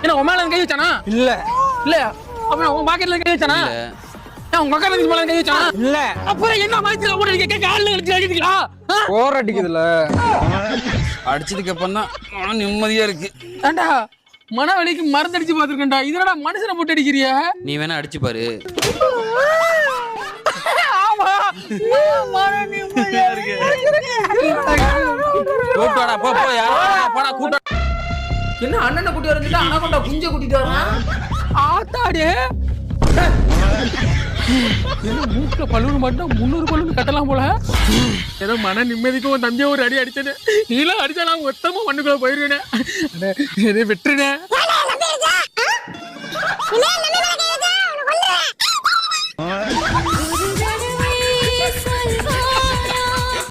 என்ன உன் மேல கை வச்சானா? இல்ல இல்லையா? அப்புறம் உன் பாக்கெட்ல கை வச்சானா? உங்க அக்கா தங்கச்சி மேல கை வச்சானா? இல்ல. அப்புறம் என்ன வயசுல ஓட அடிக்க கால்ல அடிச்சு அடிக்கிறீங்களா? போர் அடிக்குதுல. அடிச்சதுக்கு அப்புறம் தான் நிம்மதியா இருக்கு. ஏண்டா மன வலிக்கு மருந்து அடிச்சு பாத்துருக்கேன்டா. இதனடா மனுஷனை போட்டு அடிக்கிறியா? நீ வேணா அடிச்சு பாரு. ஆமா மன நிம்மதியா இருக்கு. கூட்டாடா போ போ யாரா போடா கூட்ட. என்ன அண்ணனை கூட்டி வரதுல அனகொண்டா குஞ்ச கூட்டிட்டு வரான். ஆத்தாடி என்ன மூக்குல பலூன் மட்டும் 300 பலூன் கட்டலாம் போல. ஏதோ மன நிம்மதிக்கும் உன் தம்பியை ஒரு அடி அடிச்சேன்னு. நீலாம் அடிச்சா நான் மொத்தமா மண்ணுக்குள்ள போயிருவேனே. விட்டுருனே.